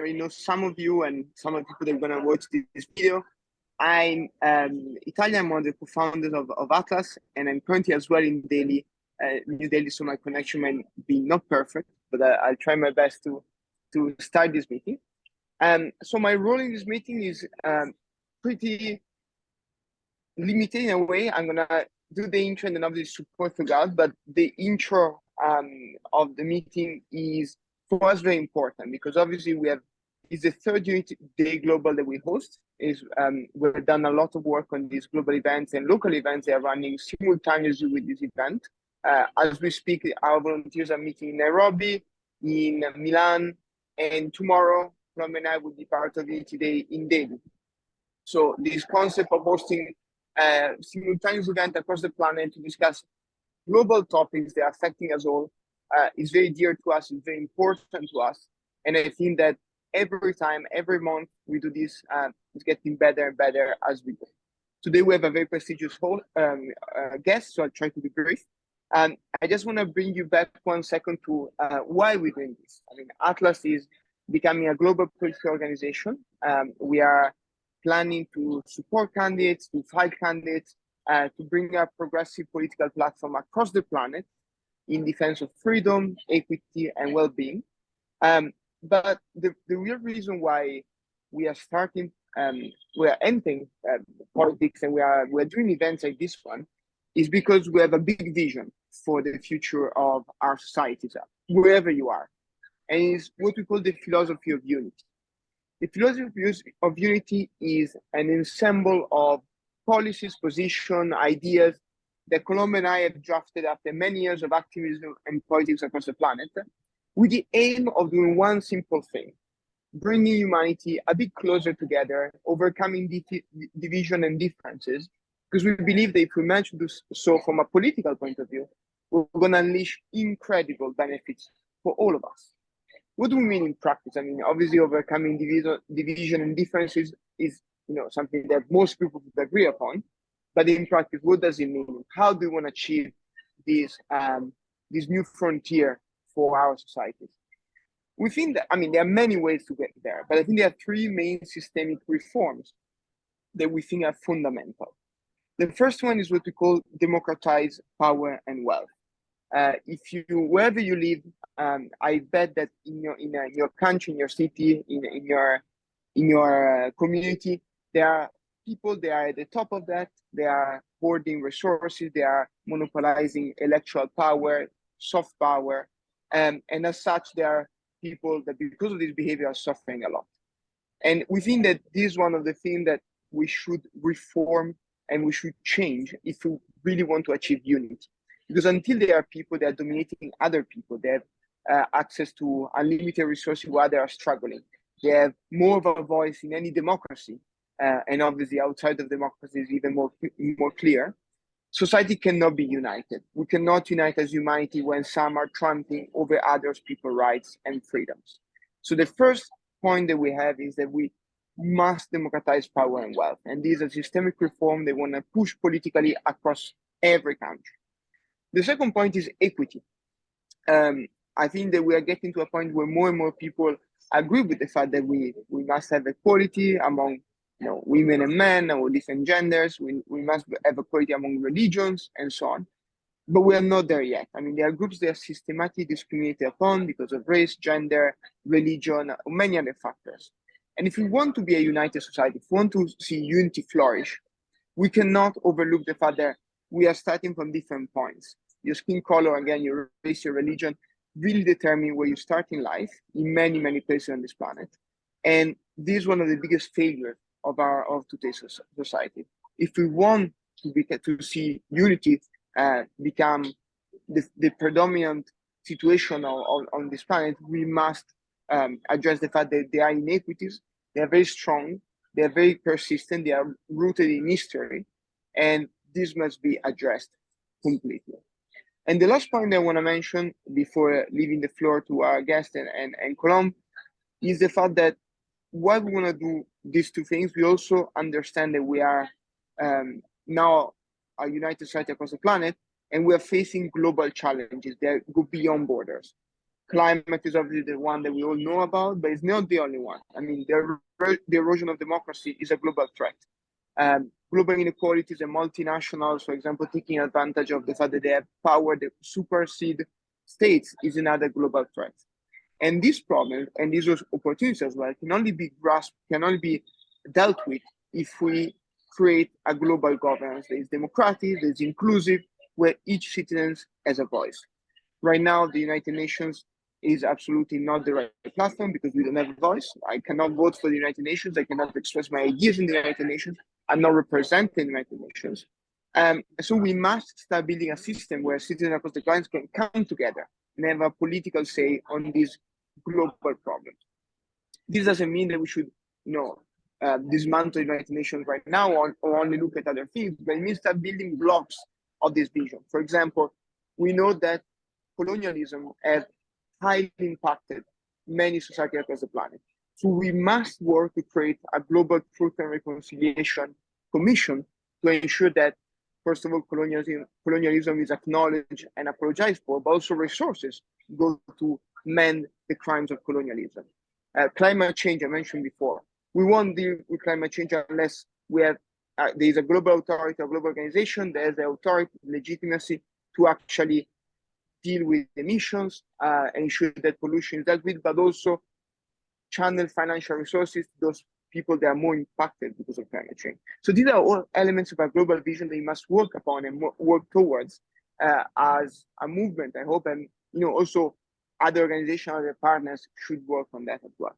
already know some of you and some of the people that are going to watch this video. I'm Italian. I'm one of the co-founders of Atlas, and I'm currently as well in New Delhi, so my connection might be not perfect, but I'll try my best to start this meeting. So my role in this meeting is pretty limited in a way. I'm gonna do the intro and then obviously support throughout, but the intro of the meeting is for us very important because obviously it's the third Unity Day Global that we host. We've done a lot of work on these global events and local events that are running simultaneously with this event. As we speak, our volunteers are meeting in Nairobi, in Milan, and tomorrow, Ram and I will be part of Unity Day in Delhi. So this concept of hosting a simultaneous event across the planet to discuss global topics that are affecting us all is very dear to us, is very important to us. And I think that every time, every month we do this, it's getting better and better as we go. Today we have a very prestigious guest, so I'll try to be brief. I just want to bring you back 1 second to why we're doing this. I mean, Atlas is becoming a global political organization. We are planning to support candidates, to fight candidates, to bring a progressive political platform across the planet in defense of freedom, equity, and well-being. But the real reason why we are starting, we are entering politics and we're doing events like this one is because we have a big vision for the future of our societies, wherever you are. And it's what we call the philosophy of unity. The philosophy of unity is an ensemble of policies, positions, ideas that Colombo and I have drafted after many years of activism and politics across the planet, with the aim of doing one simple thing: bringing humanity a bit closer together, overcoming division and differences, because we believe that if we manage to do so from a political point of view, we're going to unleash incredible benefits for all of us. What do we mean in practice? I mean, obviously, overcoming division and differences is something that most people would agree upon. But in practice, what does it mean? How do we want to achieve this new frontier for our societies? We think that, I mean, there are many ways to get there, but I think there are three main systemic reforms that we think are fundamental. The first one is what we call democratize power and wealth. Wherever you live, I bet that in your country, in your city, in your community, there are people that are at the top of that. They are hoarding resources. They are monopolizing electoral power, soft power, and as such, there are people that, because of this behavior, are suffering a lot. And we think that this is one of the things that we should reform and we should change if we really want to achieve unity. Because until there are people that are dominating other people, they have access to unlimited resources while they are struggling. They have more of a voice in any democracy, and obviously outside of democracy is even more clear. Society cannot be united. We cannot unite as humanity when some are trampling over others' people's rights and freedoms. So the first point that we have is that we must democratize power and wealth. And this is a systemic reform they want to push politically across every country. The second point is equity. I think that we are getting to a point where more and more people agree with the fact that we must have equality among women and men or different genders. We must have equality among religions and so on. But we are not there yet. I mean, there are groups that are systematically discriminated upon because of race, gender, religion, or many other factors. And if we want to be a united society, if we want to see unity flourish, we cannot overlook the fact that we are starting from different points. Your skin color, again, your race, your religion, really determine where you start in life in many, many places on this planet. And this is one of the biggest failures of today's society. If we want to see unity become the predominant situation on this planet, we must address the fact that there are inequities. They are very strong. They are very persistent. They are rooted in history. And this must be addressed completely. And the last point I want to mention before leaving the floor to our guest and Colomb is the fact that while we want to do these two things, we also understand that we are now a united society across the planet, and we are facing global challenges that go beyond borders. climate is obviously the one that we all know about, but it's not the only one. I mean, the erosion of democracy is a global threat. Global inequalities and multinationals, for example, taking advantage of the fact that they have power that supersede states is another global threat. And this problem and these opportunities as well can only be grasped, can only be dealt with if we create a global governance that is democratic, that is inclusive, where each citizen has a voice. Right now, the United Nations is absolutely not the right platform because we don't have a voice. I cannot vote for the United Nations. I cannot express my ideas in the United Nations. I'm not represented in the United Nations. So we must start building a system where citizens across the globe can come together and have a political say on these global problems. This doesn't mean that we should, dismantle the United Nations right now or only look at other things, but it means start building blocks of this vision. For example, we know that colonialism has highly impacted many societies across the planet. So we must work to create a global truth and reconciliation commission to ensure that, first of all, colonialism is acknowledged and apologized for, but also resources go to mend the crimes of colonialism. Climate change, I mentioned before. We won't deal with climate change unless we have there is a global authority, a global organization that has the authority, legitimacy to actually deal with emissions, ensure that pollution is dealt with, but also channel financial resources to those people that are more impacted because of climate change. So these are all elements of a global vision that we must work upon and work towards as a movement, I hope, and also other organizations, other partners should work on that as well.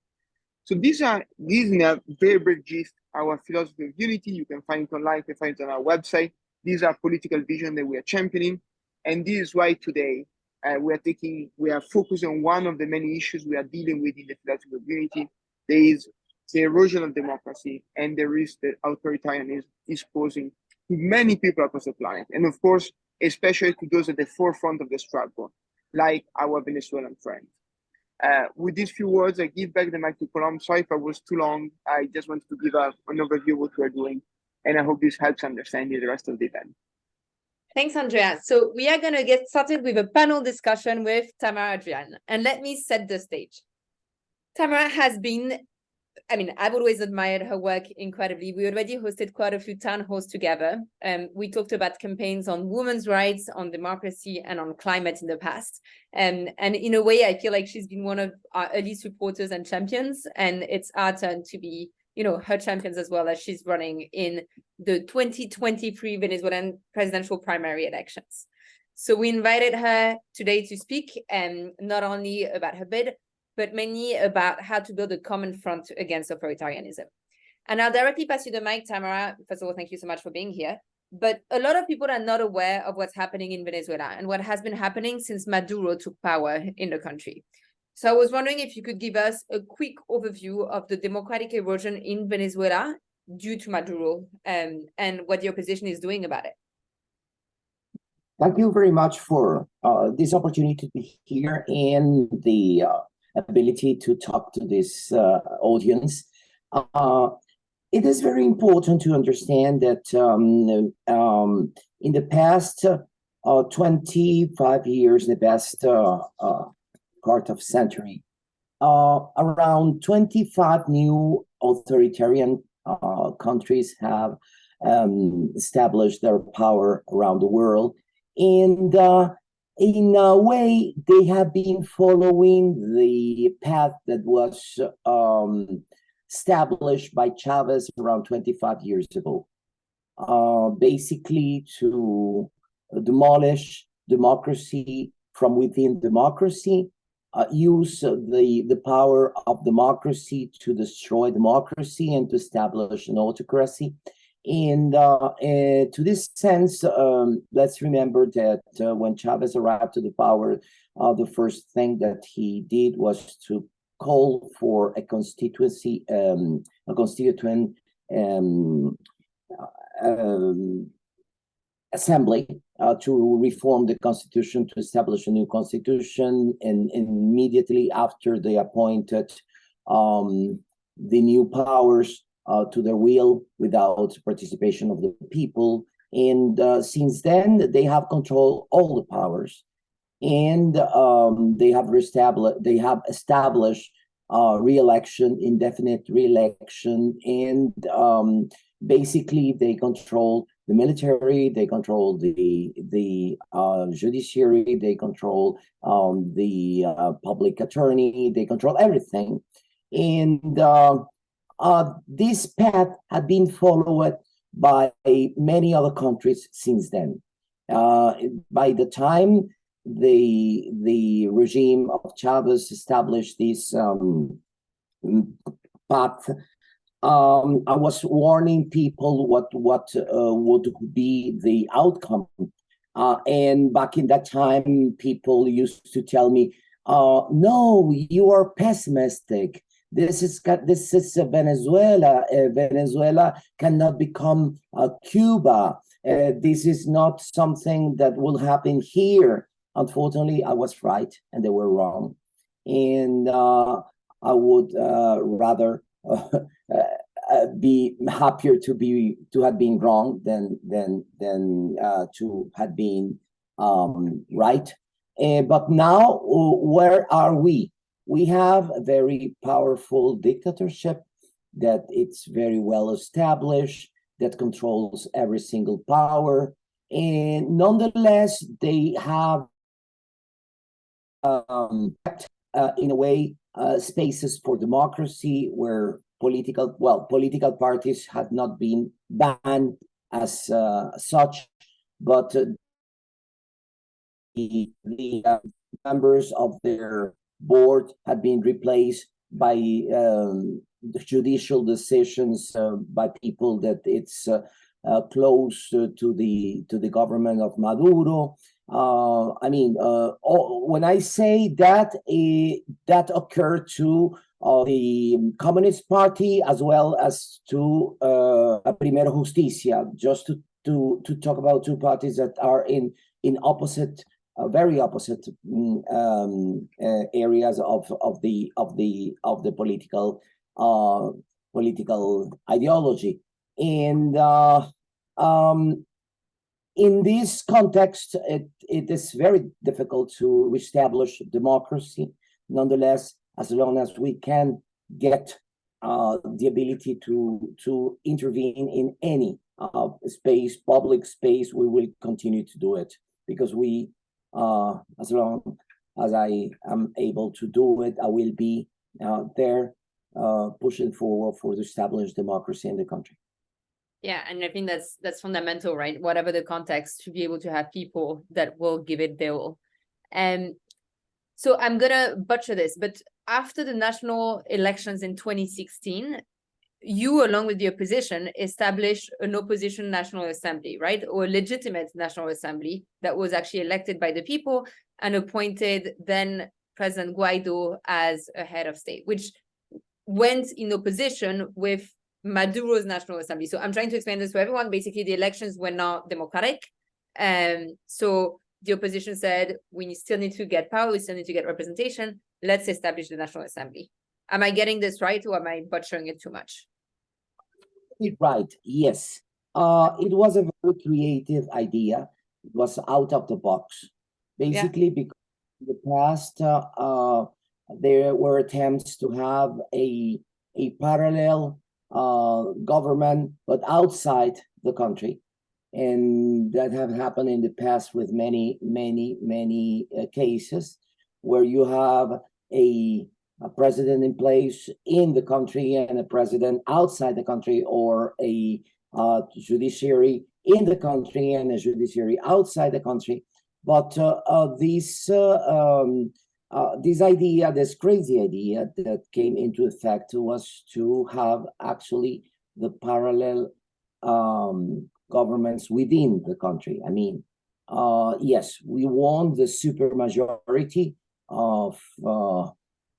So these in a very brief gist, our philosophy of unity. You can find it online, you can find it on our website. These are political vision that we are championing. And this is why today we are focusing on one of the many issues we are dealing with in the philosophy of unity. There is the erosion of democracy and the risk that authoritarianism is posing to many people across the planet. And of course, especially to those at the forefront of the struggle, like our Venezuelan friends. With these few words, I give back the mic to Colombe. Sorry if I was too long. I just wanted to give an overview of what we're doing. And I hope this helps understanding the rest of the event. Thanks, Andrea. So we are going to get started with a panel discussion with Tamara Adrian. And let me set the stage. Tamara has been, I've always admired her work incredibly. We already hosted quite a few town halls together. We talked about campaigns on women's rights, on democracy, and on climate in the past. And in a way, I feel like she's been one of our early supporters and champions. And it's our turn to be her champions as well, as she's running in the 2023 Venezuelan presidential primary elections. So we invited her today to speak, not only about her bid, but mainly about how to build a common front against authoritarianism. And I'll directly pass you the mic, Tamara. First of all, thank you so much for being here. But a lot of people are not aware of what's happening in Venezuela and what has been happening since Maduro took power in the country. So I was wondering if you could give us a quick overview of the democratic erosion in Venezuela due to Maduro and what the opposition is doing about it. Thank you very much for this opportunity to be here and the ability to talk to this audience. It is very important to understand that in the past 25 years, the past part of century, around 25 new authoritarian countries have established their power around the world. And in a way, they have been following the path that was established by Chavez around 25 years ago, basically to demolish democracy from within democracy, use the power of democracy to destroy democracy and to establish an autocracy. And to this sense, let's remember that when Chavez arrived to the power, the first thing that he did was to call for a constituent assembly to reform the constitution, to establish a new constitution, and immediately after they appointed the new powers to their will without participation of the people. And since then, they have controlled all the powers. and they have established re-election, indefinite re-election, and basically they control the military, they control the judiciary, they control the public attorney, they control everything. And this path had been followed by many other countries since then. By the time the regime of Chavez established this path, I was warning people what would be the outcome. And back in that time, people used to tell me, "No, you are pessimistic. This is Venezuela. Venezuela cannot become Cuba. This is not something that will happen here." Unfortunately, I was right, and they were wrong. And I would rather be happier to have been wrong than to have been right. But now, where are we? We have a very powerful dictatorship that it's very well established, that controls every single power, and nonetheless they have in a way spaces for democracy where political parties have not been banned as such, but the members of their board had been replaced by judicial decisions by people that it's close to the government of Maduro. When I say that, that occurred to the Communist Party as well as to Primero Justicia, just to talk about two parties that are in opposite, very opposite areas of the political ideology. And in this context, it is very difficult to establish democracy. Nonetheless, as long as we can get the ability to intervene in any space, public space, we will continue to do it, because we, as long as I am able to do it, I will be there pushing forward for the established democracy in the country. Yeah, and I think that's fundamental, right? Whatever the context, to be able to have people that will give it their all. So I'm gonna butcher this, but after the national elections in 2016, you, along with the opposition, established an opposition national assembly, right? Or a legitimate national assembly that was actually elected by the people and appointed then President Guaido as a head of state, which went in opposition with Maduro's National Assembly. So I'm trying to explain this to everyone. Basically, the elections were not democratic. So the opposition said, we still need to get power, we still need to get representation. Let's establish the National Assembly. Am I getting this right, or am I butchering it too much? Right, yes. It was a very creative idea. It was out of the box. Basically, because in the past, there were attempts to have a parallel government, but outside the country. And that have happened in the past with many cases where you have a president in place in the country and a president outside the country, or a judiciary in the country and a judiciary outside the country. But this idea, this crazy idea that came into effect, was to have actually the parallel governments within the country. I mean, yes, we won the supermajority of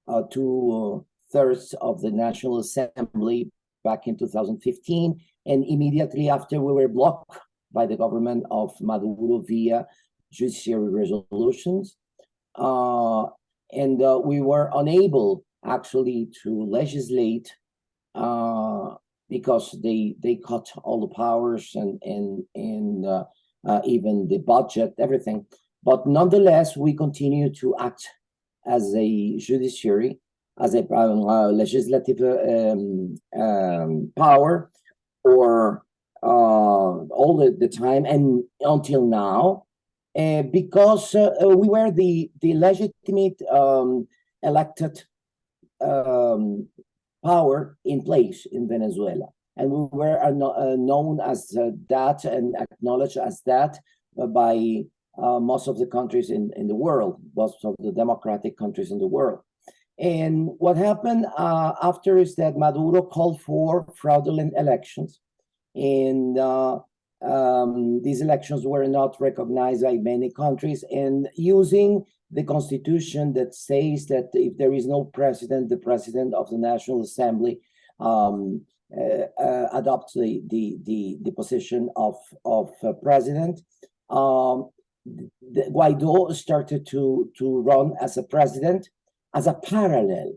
2/3 of the National Assembly back in 2015, and immediately after we were blocked by the government of Maduro via judiciary resolutions. And we were unable actually to legislate because they cut all the powers and even the budget, everything. But nonetheless, we continue to act as a judiciary, as a legislative power for all the time and until now, because we were the legitimate elected power in place in Venezuela. And we were known as that and acknowledged as that by most of the countries in the world, most of the democratic countries in the world. And what happened after is that Maduro called for fraudulent elections. And these elections were not recognized by many countries. And using the constitution that says that if there is no president, the president of the National Assembly adopts the position of president. Guaido started to run as a president, as a parallel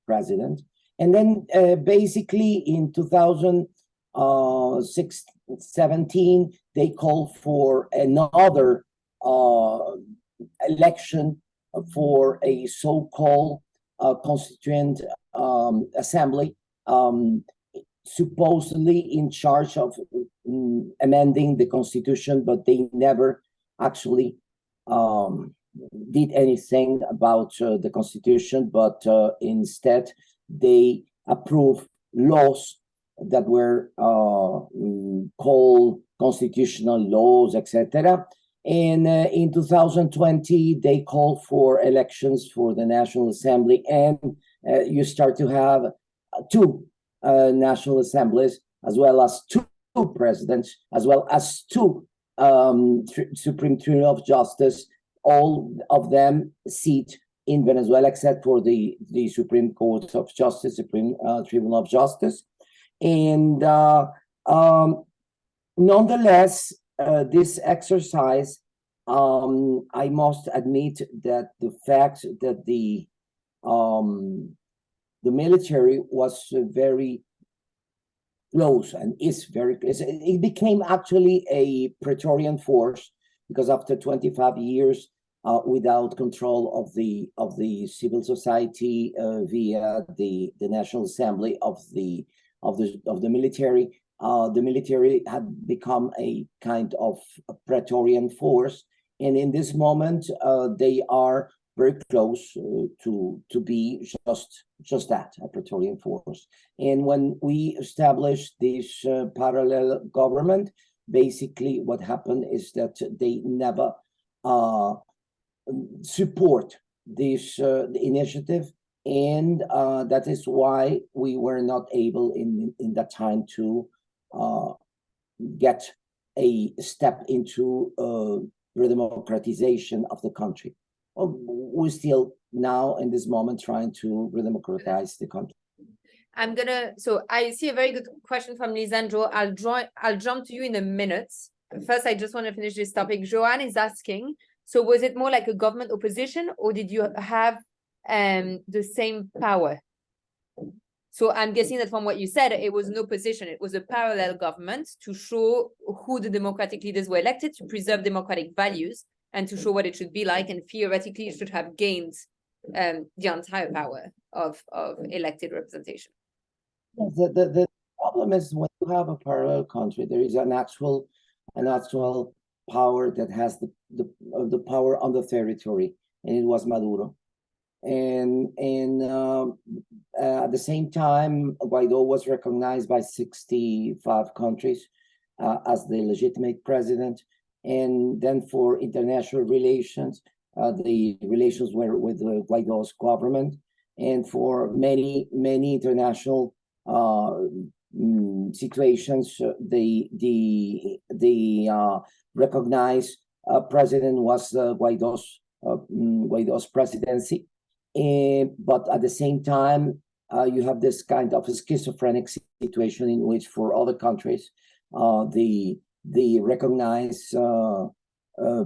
president. And then basically in 2017, they called for another election for a so-called constituent assembly, supposedly in charge of amending the constitution, but they never actually did anything about the constitution, but instead they approved laws that were called constitutional laws, etc. And in 2020, they called for elections for the National Assembly, and you start to have two national assemblies, as well as two presidents, as well as two Supreme Tribunal of Justice, all of them seat in Venezuela, except for the Supreme Court of Justice, Supreme Tribunal of Justice. And nonetheless, this exercise, I must admit that the fact that the military was very close and is very close. It became actually a Praetorian force, because after 25 years without control of the civil society via the National Assembly of the military, the military had become a kind of a Praetorian force, and in this moment they are very close to be just that, a Praetorian force. And when we established this parallel government, basically what happened is that they never support this initiative, and that is why we were not able in that time to get a step into redemocratization of the country. We're still now in this moment trying to redemocratize the country. So I see a very good question from Lisandro. I'll jump to you in a minute. First, I just want to finish this topic. Joanne is asking, so was it more like a government opposition, or did you have the same power? So I'm guessing that from what you said, it was no opposition. It was a parallel government to show who the democratic leaders were elected, to preserve democratic values, and to show what it should be like. And theoretically, it should have gained the entire power of elected representation. The problem is when you have a parallel country, there is an actual power that has the power on the territory, and it was Maduro. And at the same time, Guaido was recognized by 65 countries as the legitimate president. And then for international relations, the relations were with Guaido's government. And for many international situations, the recognized president was Guaido's presidency. But at the same time, you have this kind of a schizophrenic situation in which, for other countries, the recognized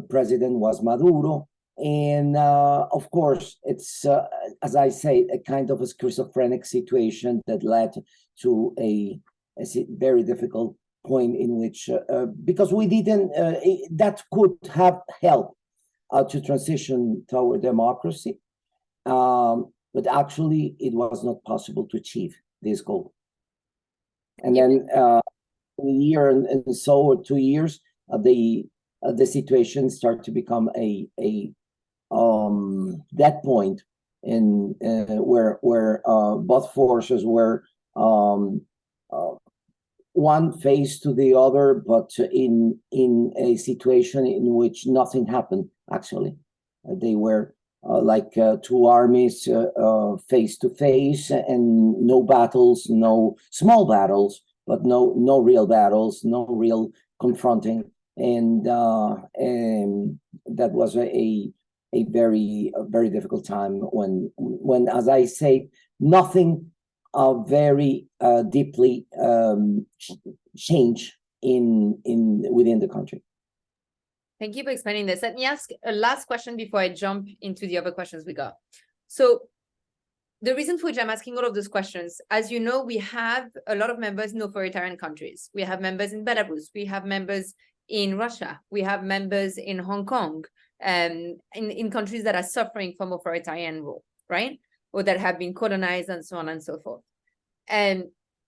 president was Maduro. And of course, it's, as I say, a kind of a schizophrenic situation that led to a very difficult point in which, because we didn't, that could have helped to transition toward democracy. But actually, it was not possible to achieve this goal. And then a year and so, or 2 years, the situation started to become a that point in where both forces were one face to the other, but in a situation in which nothing happened. Actually, they were like two armies face to face, and no battles, no small battles, but no real battles, no real confronting, and that was a very difficult time when, as I say, nothing very deeply change within the country. Thank you for explaining this. Let me ask a last question before I jump into the other questions we got. So the reason for which I'm asking all of those questions, as you know, we have a lot of members in authoritarian countries. We have members in Belarus. We have members in Russia. We have members in Hong Kong, in countries that are suffering from authoritarian rule, right? Or that have been colonized and so on and so forth.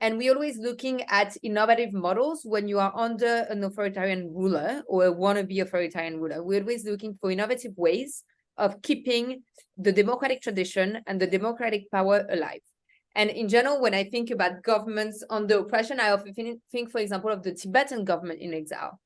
And we're always looking at innovative models when you are under an authoritarian ruler or a wannabe authoritarian ruler. We're always looking for innovative ways of keeping the democratic tradition and the democratic power alive. And in general, when I think about governments under oppression, I often think, for example, of the Tibetan government in exile.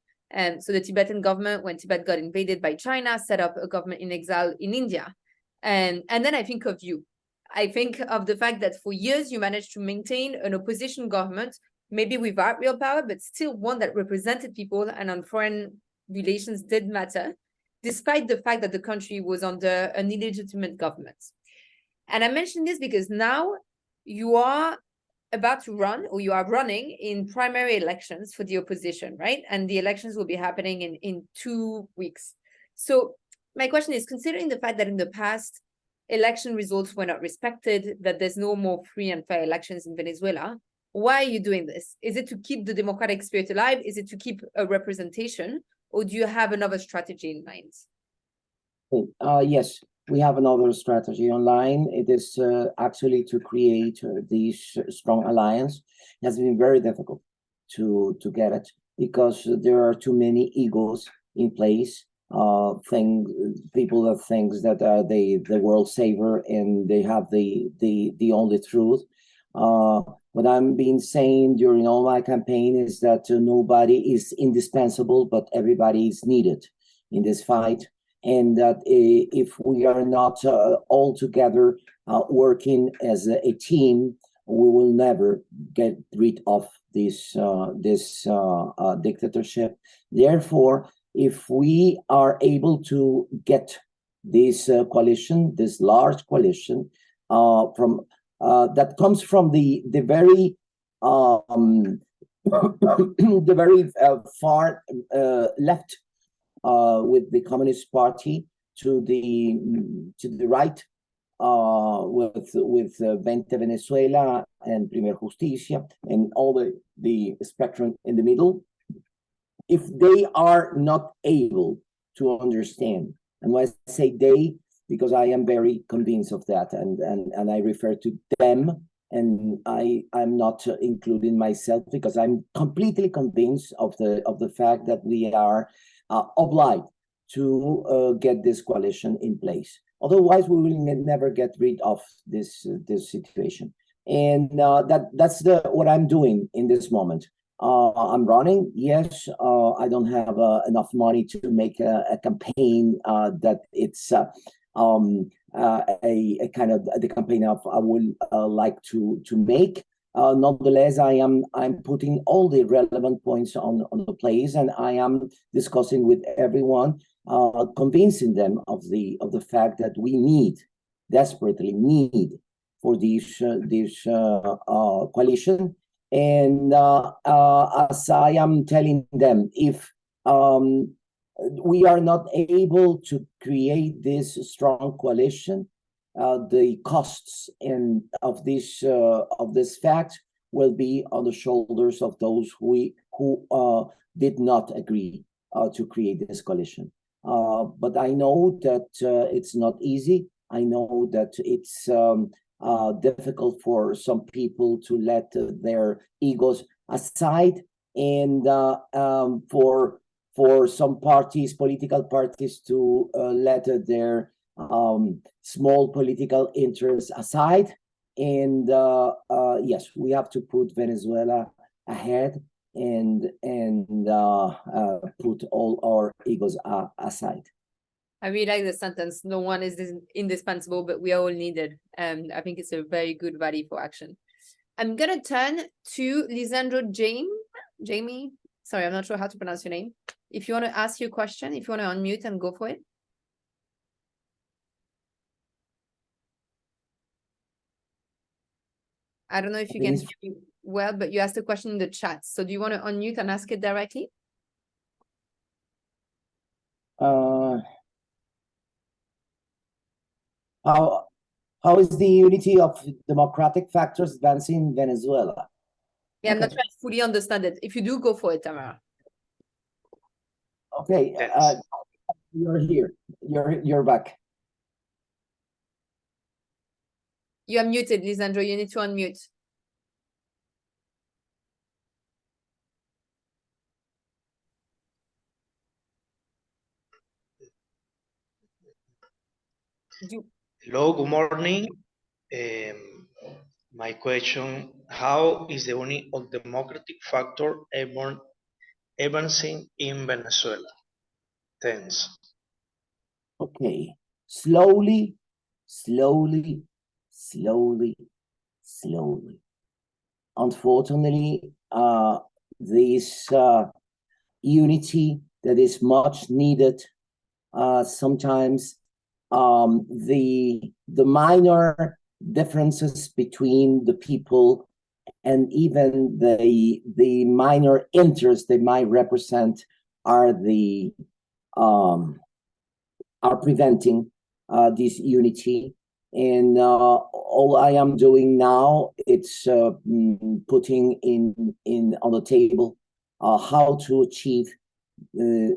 So the Tibetan government, when Tibet got invaded by China, set up a government in exile in India. And then I think of you. I think of the fact that for years you managed to maintain an opposition government, maybe without real power, but still one that represented people and on foreign relations did matter, despite the fact that the country was under an illegitimate government. And I mention this because now you are about to run, or you are running in primary elections for the opposition, right? And the elections will be happening in 2 weeks. So my question is, considering the fact that in the past, election results were not respected, that there's no more free and fair elections in Venezuela, why are you doing this? Is it to keep the democratic spirit alive? Is it to keep a representation? Or do you have another strategy in mind? Yes, we have another strategy online. It is actually to create this strong alliance. It has been very difficult to get it because there are too many egos in place. People that think that the world saver and they have the only truth. What I'm been saying during all my campaign is that nobody is indispensable, but everybody is needed in this fight. And that if we are not all together working as a team, we will never get rid of this dictatorship. Therefore, if we are able to get this coalition, this large coalition, from that comes from the very the very far left with the Communist Party to the right with Vente Venezuela and Primer Justicia and all the spectrum in the middle. If they are not able to understand, and when I say they, because I am very convinced of that, and I refer to them, and I'm not including myself because I'm completely convinced of the fact that we are obliged to get this coalition in place. Otherwise, we will never get rid of this situation. And that's what I'm doing in this moment. I'm running, yes. I don't have enough money to make a campaign that it's a kind of the campaign I would like to make. Nonetheless, I'm putting all the relevant points on the place, and I am discussing with everyone, convincing them of the fact that we desperately need for this coalition. And as I am telling them, if we are not able to create this strong coalition, the costs of this fact will be on the shoulders of those who did not agree to create this coalition. But I know that it's not easy. I know that it's difficult for some people to let their egos aside, and for some parties, political parties, to let their small political interests aside. And yes, we have to put Venezuela ahead and put all our egos aside. I really like the sentence, no one is indispensable, but we are all needed. I think it's a very good value for action. I'm going to turn to Lisandro Jamie. Sorry, I'm not sure how to pronounce your name. If you want to ask your question, if you want to unmute and go for it. I don't know if you can hear me well, but you asked a question in the chat. So do you want to unmute and ask it directly? How is the unity of democratic factors advancing in Venezuela? Yeah, I'm not trying to fully understand it. If you do, go for it, Tamara. Okay, you're here. You're back. You are muted, Lisandro. You need to unmute. Hello, good morning. My question, how is the unity of democratic factor advancing in Venezuela? Thanks. Okay, slowly. Unfortunately, this unity that is much needed, sometimes the minor differences between the people and even the minor interests they might represent are preventing this unity. And all I am doing now, it's putting in on the table how to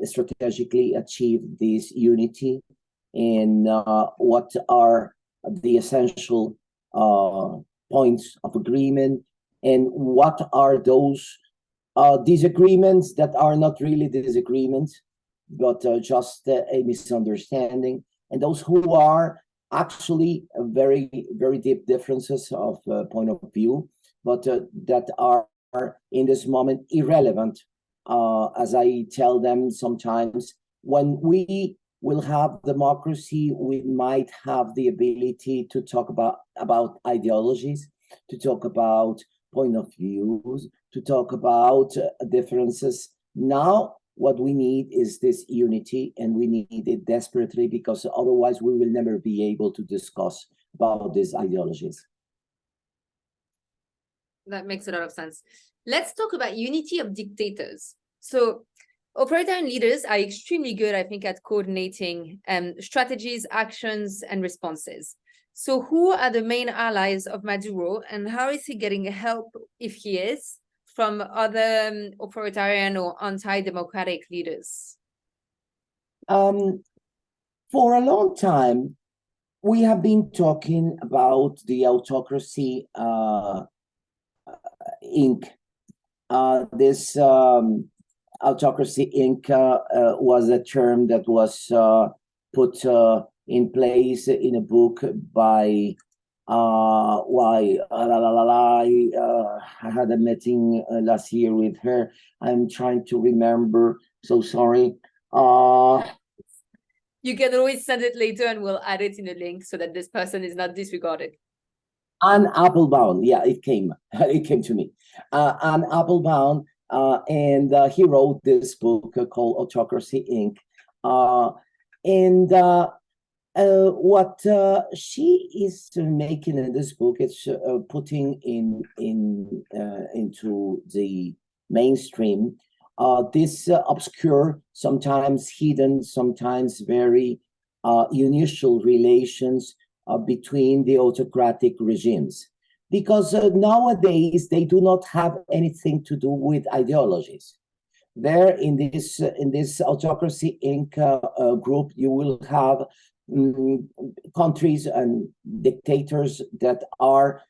strategically achieve this unity, and what are the essential points of agreement, and what are those disagreements that are not really disagreements, but just a misunderstanding, and those who are actually very, very deep differences of point of view, but that are in this moment irrelevant. As I tell them sometimes, when we will have democracy, we might have the ability to talk about ideologies, to talk about point of views, to talk about differences. Now, what we need is this unity, and we need it desperately, because otherwise we will never be able to discuss about these ideologies. That makes a lot of sense. Let's talk about unity of dictators. So authoritarian leaders are extremely good, I think, at coordinating strategies, actions, and responses. So who are the main allies of Maduro, and how is he getting help, if he is, from other authoritarian or anti-democratic leaders? For a long time, we have been talking about the Autocracy Inc. This Autocracy Inc. Was a term that was put in place in a book by I had a meeting last year with her. I'm trying to remember, so sorry. You can always send it later and we'll add it in the link so that this person is not disregarded. Anne Applebaum, yeah, it came to me. Anne Applebaum, and he wrote this book called Autocracy Inc. And what she is making in this book is putting into the mainstream this obscure, sometimes hidden, sometimes very unusual relations between the autocratic regimes, because nowadays they do not have anything to do with ideologies. There in this Autocracy Inc. Group, you will have countries and dictators that are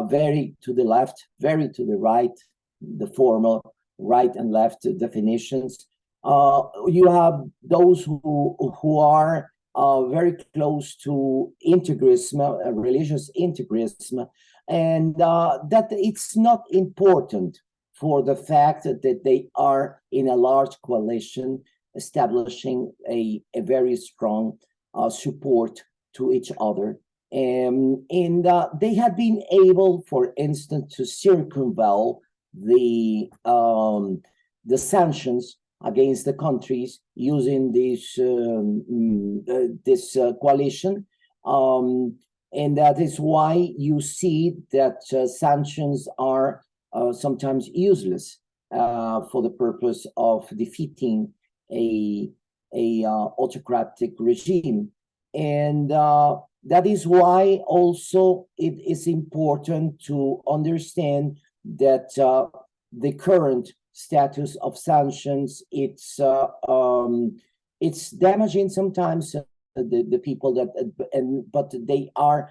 very to the left, very to the right, the formal right and left definitions. You have those who are very close to integrism, religious integrism, and that it's not important for the fact that they are in a large coalition establishing a very strong support to each other. And they had been able, for instance, to circumvent the sanctions against the countries using this coalition, and that is why you see that sanctions are sometimes useless for the purpose of defeating a autocratic regime, and that is why also it is important to understand that the current status of sanctions, it's damaging sometimes the people but they are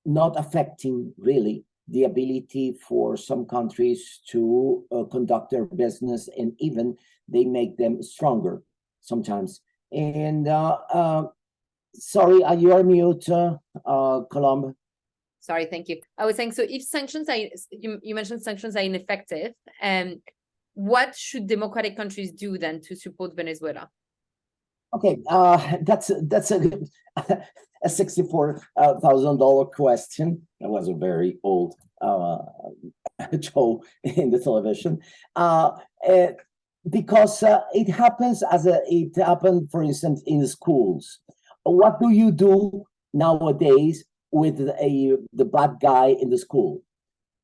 not affecting really the ability for some countries to conduct their business, and even they make them stronger sometimes. And sorry, you are mute, Colombe. Sorry, thank you. I was saying, so if sanctions are, you mentioned sanctions are ineffective, what should democratic countries do then to support Venezuela? Okay, that's a good, a $64,000 question. That was a very old show in the television, because it happened, for instance, in schools. What do you do nowadays with the bad guy in the school?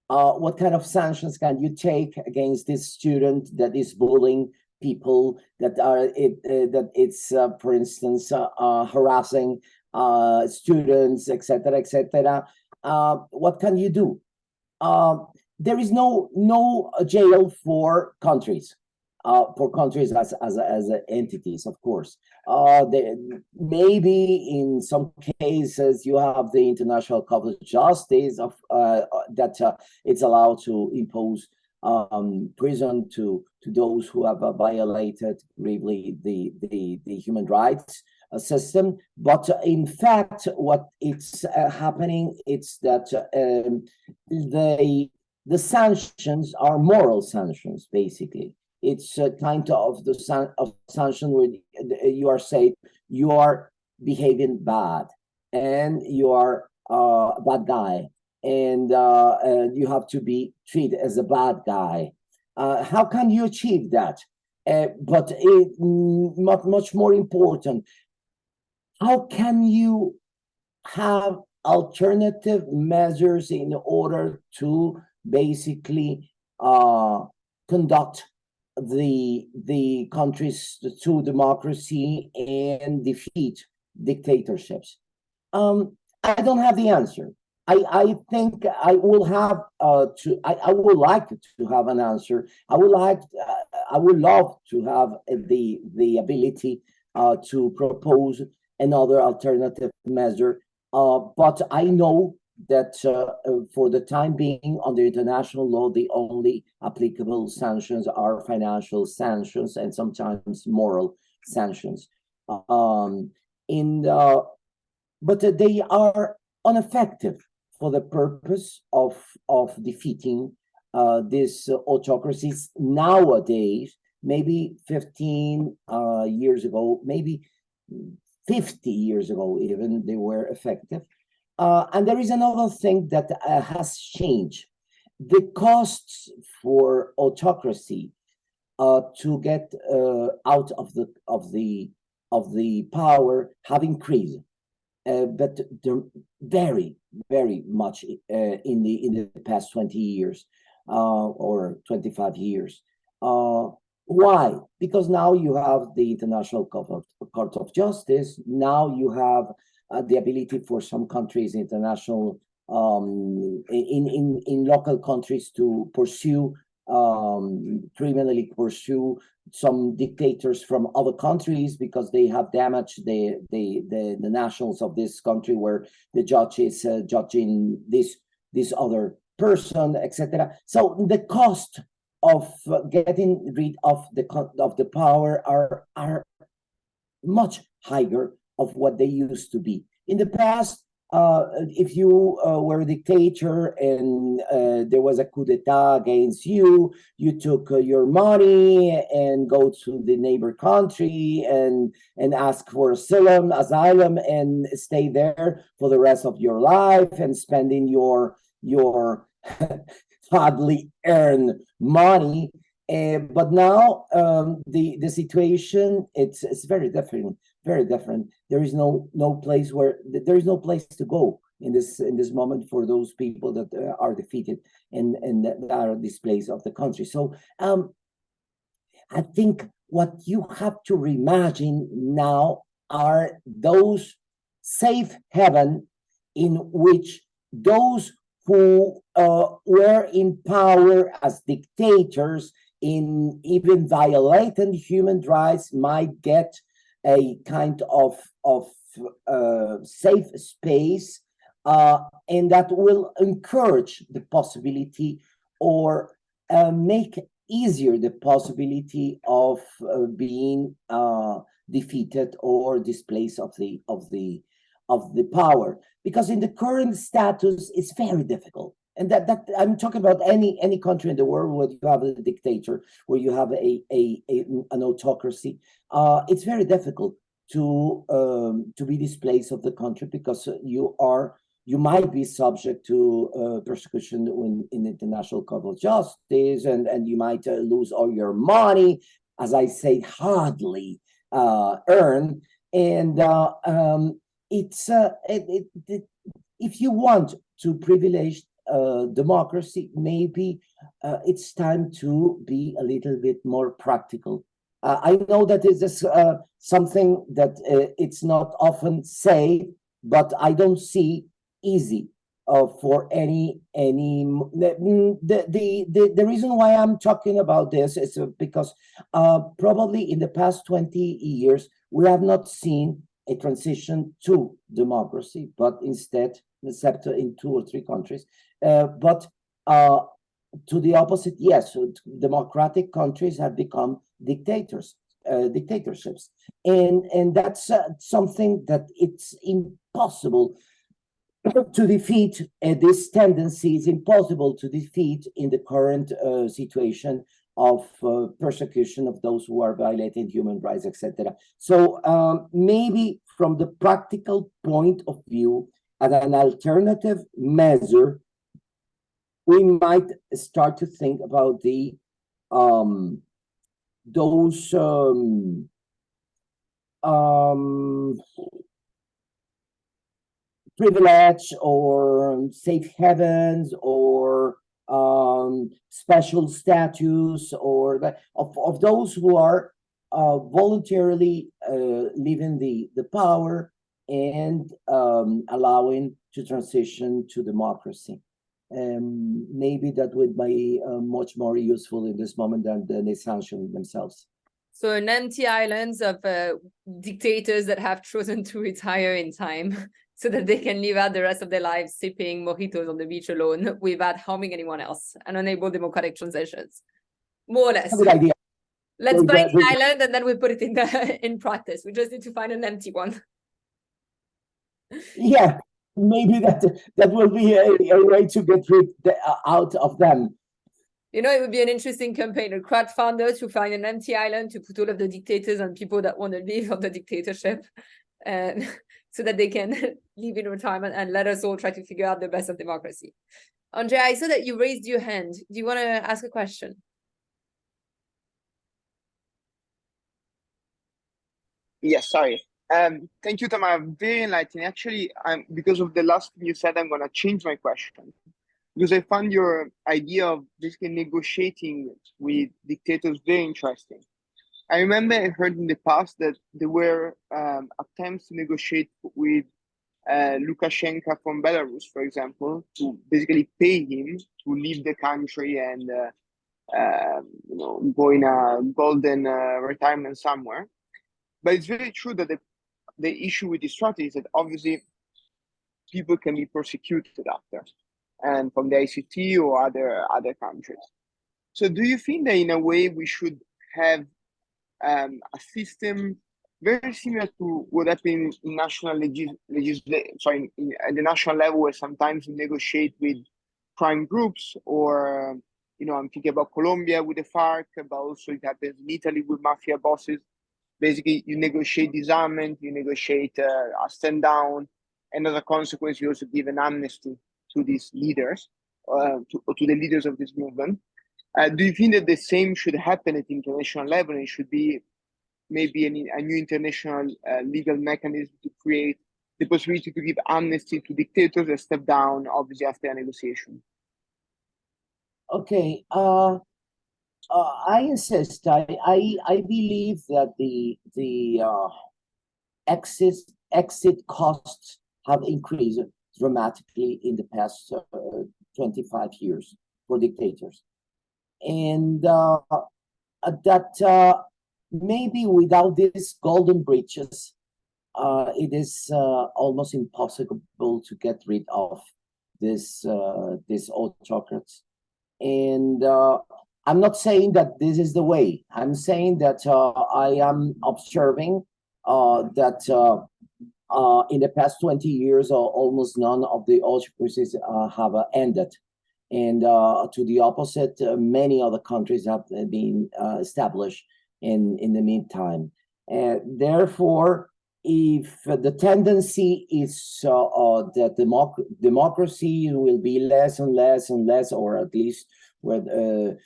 What kind of sanctions can you take against this student that is bullying people, that it's for instance harassing students, etc., etc.? What can you do? There is no jail for countries as entities, of course. Maybe in some cases you have the International Court of Justice of that it's allowed to impose prison to those who have violated gravely the human rights system. But in fact, what it's happening, it's that the sanctions are moral sanctions, basically. It's a kind of sanction where you are saying you are behaving bad and you are a bad guy, and you have to be treated as a bad guy. How can you achieve that? But much more important, how can you have alternative measures in order to basically conduct the countries to democracy and defeat dictatorships? I don't have the answer. I think I will have I would like to have an answer. I would love to have the ability to propose another alternative measure. But I know that for the time being, under international law, the only applicable sanctions are financial sanctions and sometimes moral sanctions. But they are ineffective for the purpose of defeating these autocracies nowadays. Maybe 15 years ago, maybe 50 years ago even, they were effective. And there is another thing that has changed. The costs for autocracy to get out of the power have increased, but they're very, very much in the past 20 years or 25 years. Why? Because now you have the International Court of Justice. Now you have the ability for some countries, international, in local countries, to pursue criminally pursue some dictators from other countries because they have damaged the nationals of this country where the judge is judging this other person, etc. So the cost of getting rid of the power are much higher of what they used to be. In the past, if you were a dictator and there was a coup d'etat against you, you took your money and go to the neighbor country and ask for asylum and stay there for the rest of your life and spending your hardly earned money. But now the situation it's very different. Very different. There is no place to go in this moment for those people that are defeated and that are displaced of the country. So I think what you have to reimagine now are those safe haven in which those who were in power as dictators in even violating human rights might get a kind of safe space, and that will encourage the possibility or make easier the possibility of being defeated or displaced of the power. Because in the current status, it's very difficult. And that I'm talking about any country in the world where you have a dictator, where you have an autocracy. It's very difficult to be displaced of the country because you might be subject to persecution in international court of justice, and you might lose all your money, as I say, hardly earned. And if you want to privilege democracy, maybe it's time to be a little bit more practical. I know that this is something that it's not often said, but I don't see easy for any. The reason why I'm talking about this is because probably in the past 20 years we have not seen a transition to democracy, but instead, except in 2 or 3 countries. But to the opposite, yes, democratic countries have become dictatorships, and that's something that it's impossible to defeat. This tendency is impossible to defeat in the current situation of persecution of those who are violating human rights, etc. So maybe from the practical point of view, as an alternative measure, we might start to think about those privilege or safe havens or special status or of those who are voluntarily leaving the power and allowing to transition to democracy. Maybe that would be much more useful in this moment than the sanctions themselves. So an empty islands of dictators that have chosen to retire in time so that they can live out the rest of their lives sipping mojitos on the beach alone without harming anyone else and enable democratic transitions. More or less. Good idea. Let's buy the island and then we put it in practice. We just need to find an empty one. Yeah, maybe that will be a way to get out of them. You know, it would be an interesting campaign, a crowdfunder to find an empty island to put all of the dictators and people that want to leave of the dictatorship, and so that they can live in retirement and let us all try to figure out the best of democracy. Andrea, I saw that you raised your hand. Do you want to ask a question? Yes, sorry. Thank you, Tamara. Very enlightening. Actually, because of the last thing you said, I'm going to change my question. Because I found your idea of basically negotiating with dictators very interesting. I remember I heard in the past that there were attempts to negotiate with Lukashenko from Belarus, for example, to basically pay him to leave the country and going a golden retirement somewhere. But it's very true that the issue with this strategy is that obviously people can be persecuted after, and from the ICT or other countries. So do you think that in a way we should have a system very similar to what happened in national at the national level, where sometimes you negotiate with crime groups, or I'm thinking about Colombia with the FARC, but also it happens in Italy with mafia bosses. Basically, you negotiate disarmament, you negotiate a stand down, and as a consequence, you also give an amnesty to these leaders, to the leaders of this movement. Do you think that the same should happen at international level, and it should be maybe a new international legal mechanism to create the possibility to give amnesty to dictators that step down, obviously, after a negotiation? Okay. I insist. I believe that the exit costs have increased dramatically in the past 25 years for dictators, and that maybe without these golden bridges, it is almost impossible to get rid of this autocrats. And I'm not saying that this is the way. I'm saying that I am observing that in the past 20 years, almost none of the autocracies have ended. And to the opposite, many other countries have been established in the meantime. And therefore, if the tendency is that democracy will be less and less and less, or at least where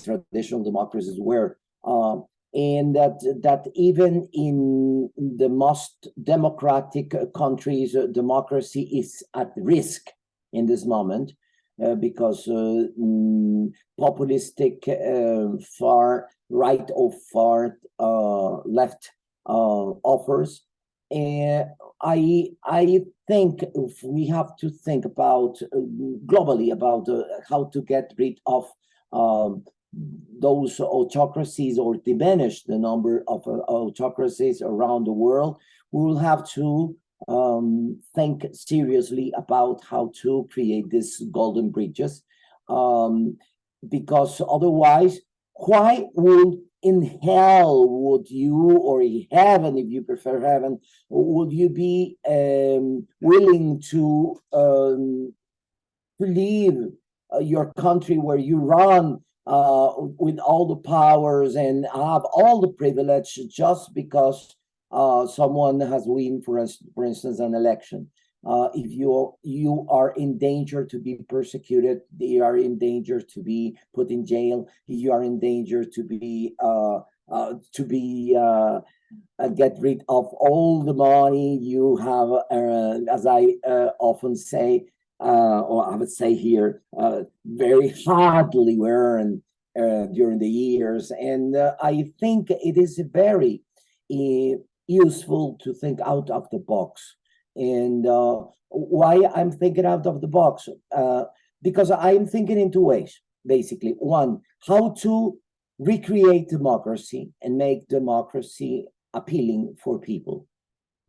traditional democracies were, and that even in the most democratic countries, democracy is at risk in this moment because populistic far right or far left offers. And I think if we have to think about globally about how to get rid of those autocracies or diminish the number of autocracies around the world, we will have to think seriously about how to create these golden bridges, because otherwise, why would in hell would you, or in heaven, if you prefer heaven, would you be willing to leave your country where you run with all the powers and have all the privilege just because someone has won, for instance, an election? If you are in danger to be persecuted, you are in danger to be put in jail, you are in danger to be get rid of all the money you have, as I often say, or I would say here, very hardly earned during the years. And I think it is very useful to think out of the box. And why I'm thinking out of the box? Because I'm thinking in two ways, basically. One, how to recreate democracy and make democracy appealing for people.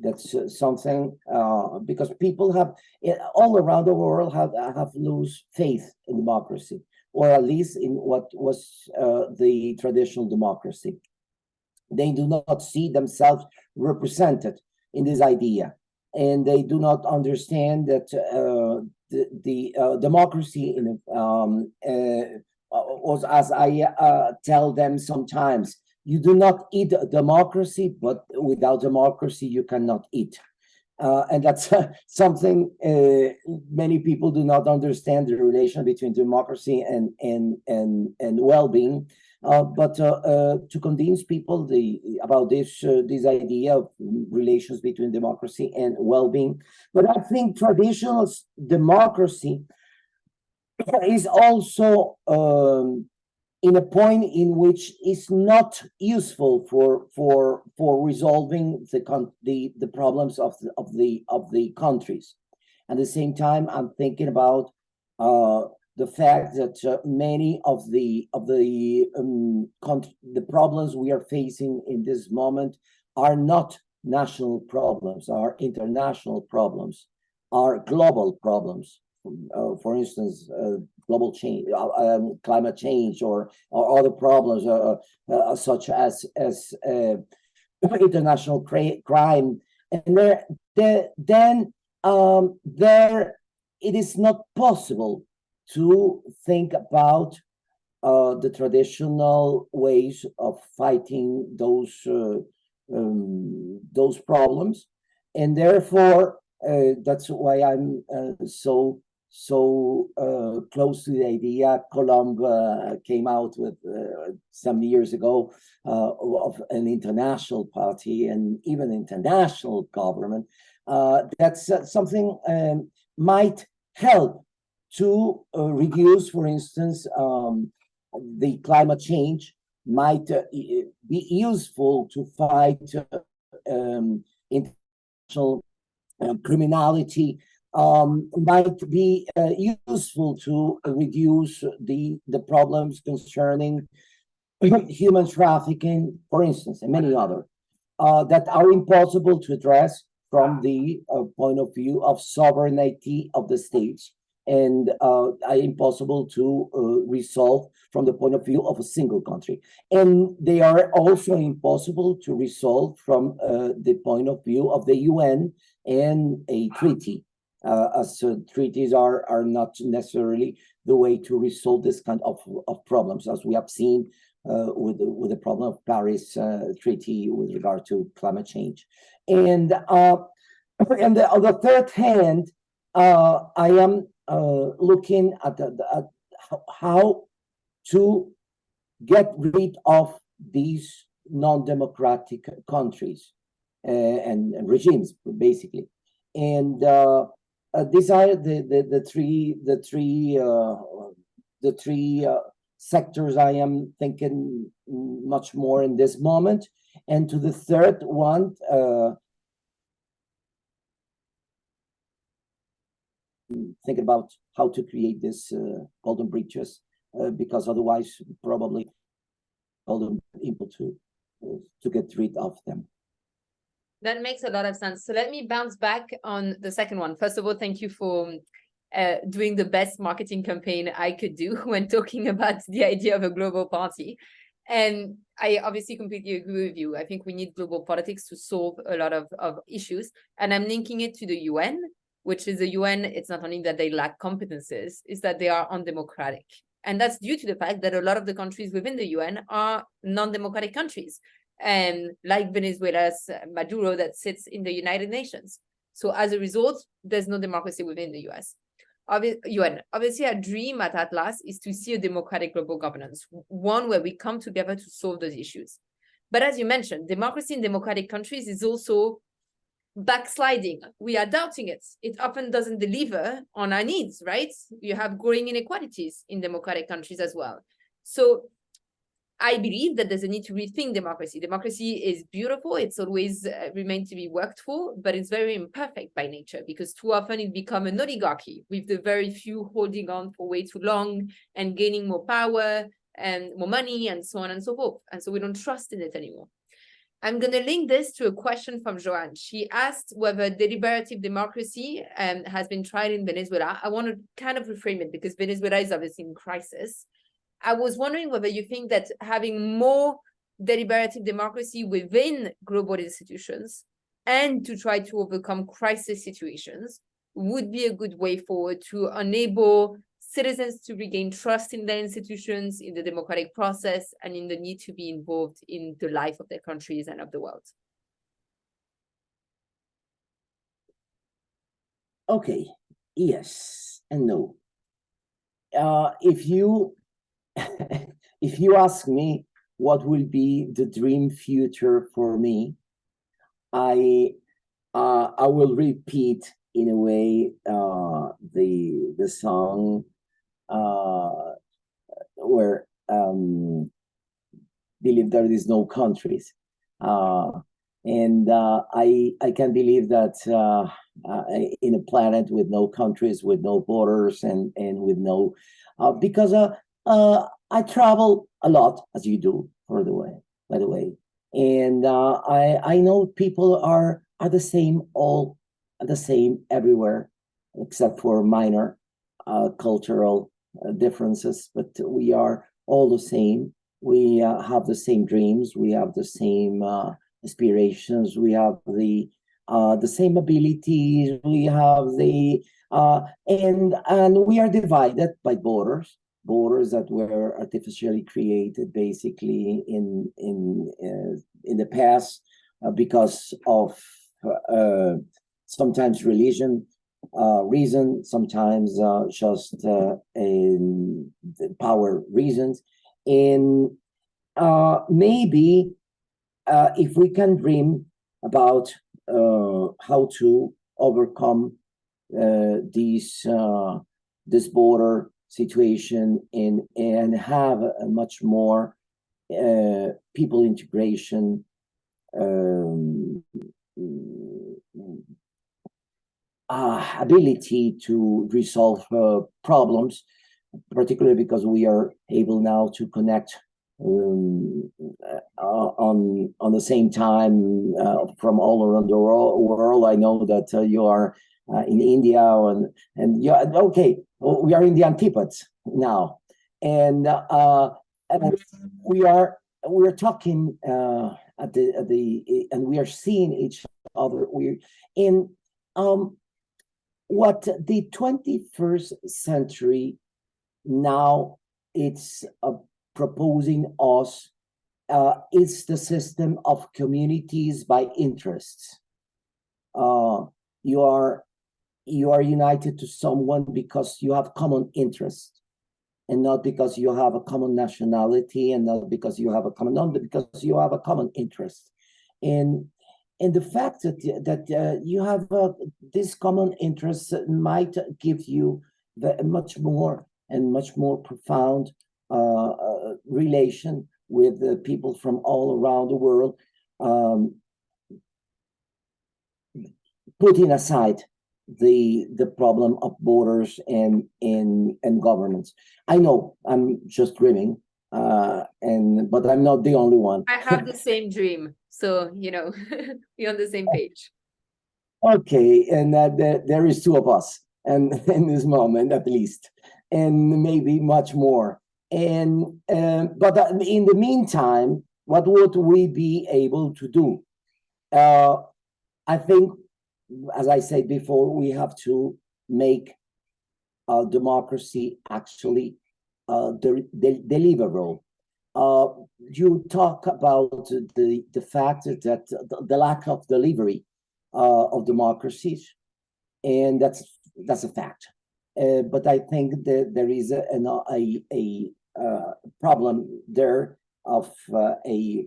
That's something, because people have, all around the world, have lose faith in democracy, or at least in what was the traditional democracy. They do not see themselves represented in this idea. And they do not understand that the democracy was, as I tell them sometimes, you do not eat democracy, but without democracy, you cannot eat. And that's something many people do not understand, the relation between democracy and well-being. But to convince people about this idea of relations between democracy and well-being. But I think traditional democracy is also in a point in which it's not useful for resolving the problems of the countries. At the same time, I'm thinking about the fact that many of the problems we are facing in this moment are not national problems, are international problems, are global problems. For instance, global change, climate change, or other problems such as international crime, and then it is not possible to think about the traditional ways of fighting those problems, and therefore that's why I'm so close to the idea Colomb came out with some years ago of an international party and even international government. That's something might help to reduce, for instance, the climate change, might be useful to fight international criminality, might be useful to reduce the problems concerning human trafficking, for instance, and many other that are impossible to address from the point of view of sovereignty of the states, and are impossible to resolve from the point of view of a single country. And they are also impossible to resolve from the point of view of the UN and a treaty, as treaties are not necessarily the way to resolve this kind of problems, as we have seen with the problem of Paris Treaty with regard to climate change. And on the third hand, I am looking at how to get rid of these non-democratic countries and regimes, basically. And these are the three sectors I am thinking much more in this moment. And to the third one, think about how to create this golden bridges, because otherwise probably golden able to get rid of them. That makes a lot of sense. So let me bounce back on the second one. First of all, thank you for doing the best marketing campaign I could do when talking about the idea of a global party. And I obviously completely agree with you. I think we need global politics to solve a lot of issues. And I'm linking it to the UN, which is the UN. It's not only that they lack competences, it's that they are undemocratic. And that's due to the fact that a lot of the countries within the UN are non-democratic countries. And like Venezuela's Maduro that sits in the United Nations. So as a result, there's no democracy within the UN. Obviously, our dream at Atlas is to see a democratic global governance, one where we come together to solve those issues. But as you mentioned, democracy in democratic countries is also backsliding. We are doubting it. It often doesn't deliver on our needs, right? You have growing inequalities in democratic countries as well. So I believe that there's a need to rethink democracy. Democracy is beautiful. It's always remained to be worked for, but it's very imperfect by nature because too often it becomes an oligarchy with the very few holding on for way too long and gaining more power and more money and so on and so forth. And so we don't trust in it anymore. I'm going to link this to a question from Joanne. She asked whether deliberative democracy has been tried in Venezuela. I want to kind of reframe it because Venezuela is obviously in crisis. I was wondering whether you think that having more deliberative democracy within global institutions and to try to overcome crisis situations would be a good way forward to enable citizens to regain trust in their institutions, in the democratic process, and in the need to be involved in the life of their countries and of the world. Okay, yes and no. If you ask me what will be the dream future for me, I will repeat in a way the song where believe there is no countries, And I can't believe that in a planet with no countries, with no borders, and with no because I travel a lot, as you do, by the way, and I know people are the same, all the same everywhere, except for minor cultural differences, but we are all the same. We have the same dreams. We have the same aspirations. We have the same abilities. We have the and we are divided by borders that were artificially created, basically in the past because of sometimes religion. Reason, sometimes just in power reasons, and maybe if we can dream about how to overcome this border situation and have a much more people integration ability to resolve problems, particularly because we are able now to connect on the same time from all around the world. I know that you are in India, and yeah, okay, we are in the antipodes now, and we are talking at the and we are seeing each other. We're in what the 21st century now it's proposing us is the system of communities by interests. You are united to someone because you have common interests, and not because you have a common nationality, and not because you have a common but because you have a common interest. And the fact that you have this common interest might give you a much more profound relation with people from all around the world, putting aside the problem of borders and governments. I know I'm just dreaming, but I'm not the only one. I have the same dream, so we're on the same page. Okay, and there is two of us, and in this moment at least, and maybe much more. And but in the meantime, what would we be able to do? I think, as I said before, we have to make democracy actually deliverable. You talk about the fact that the lack of delivery of democracies, and that's a fact. But I think that there is a problem there of a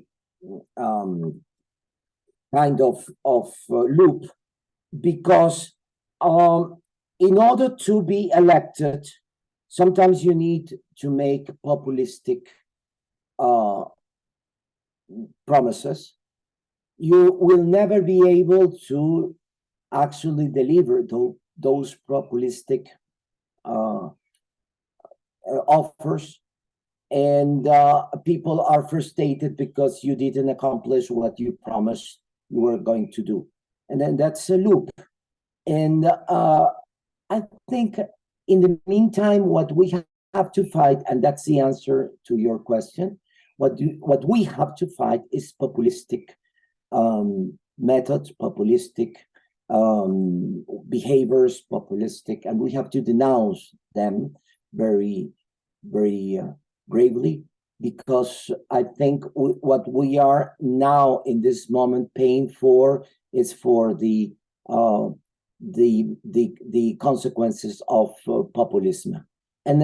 kind of loop, because in order to be elected, sometimes you need to make populistic promises. You will never be able to actually deliver those populistic offers, and people are frustrated because you didn't accomplish what you promised you were going to do, and then that's a loop. And I think in the meantime, what we have to fight, and that's the answer to your question, what we have to fight is populistic methods, populistic behaviors, populistic, and we have to denounce them very, very bravely, because I think what we are now in this moment paying for is for the consequences of populism. And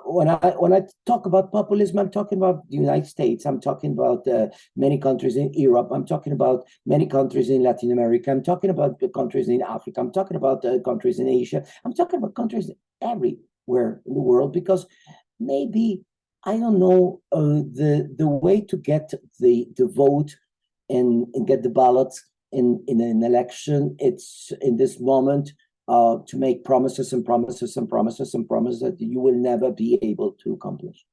when I talk about populism, I'm talking about the United States. I'm talking about many countries in Europe. I'm talking about many countries in Latin America. I'm talking about the countries in Africa. I'm talking about countries in Asia. I'm talking about countries everywhere in the world, because maybe, I don't know, the way to get the vote and get the ballots in an election. It's in this moment to make promises and promises and promises and promises that you will never be able to accomplish.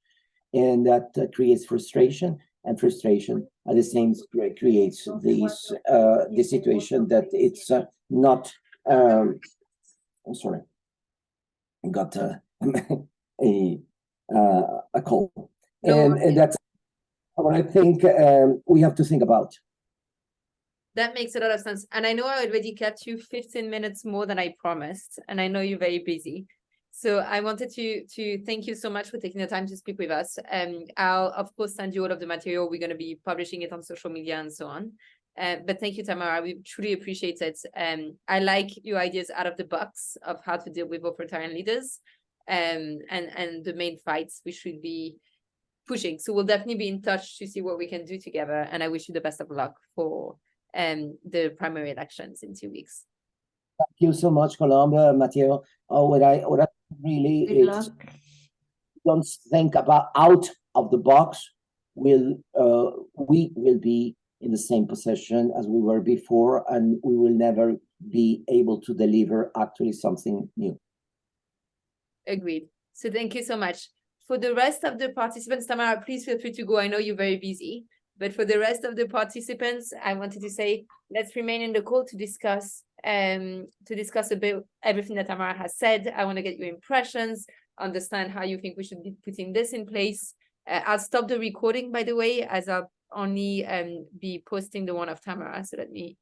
And that creates frustration, and frustration at the same time creates this situation that it's not. I'm sorry, I got a call, and that's what I think we have to think about. That makes a lot of sense. And I know I already kept you 15 minutes more than I promised, and I know you're very busy. So I wanted to thank you so much for taking the time to speak with us. I'll, of course, send you all of the material. We're going to be publishing it on social media and so on. But thank you, Tamara. We truly appreciate it. I like your ideas out of the box of how to deal with authoritarian leaders and the main fights we should be pushing. So we'll definitely be in touch to see what we can do together. And I wish you the best of luck for the primary elections in 2 weeks. Thank you so much, Colombo, Matteo. What I really is don't think about out of the box. We will be in the same position as we were before, and we will never be able to deliver actually something new. Agreed. So thank you so much. For the rest of the participants, Tamara, please feel free to go. I know you're very busy. But for the rest of the participants, I wanted to say, let's remain in the call to discuss a bit everything that Tamara has said. I want to get your impressions, understand how you think we should be putting this in place. I'll stop the recording, by the way, as I'll only be posting the one of Tamara. So let me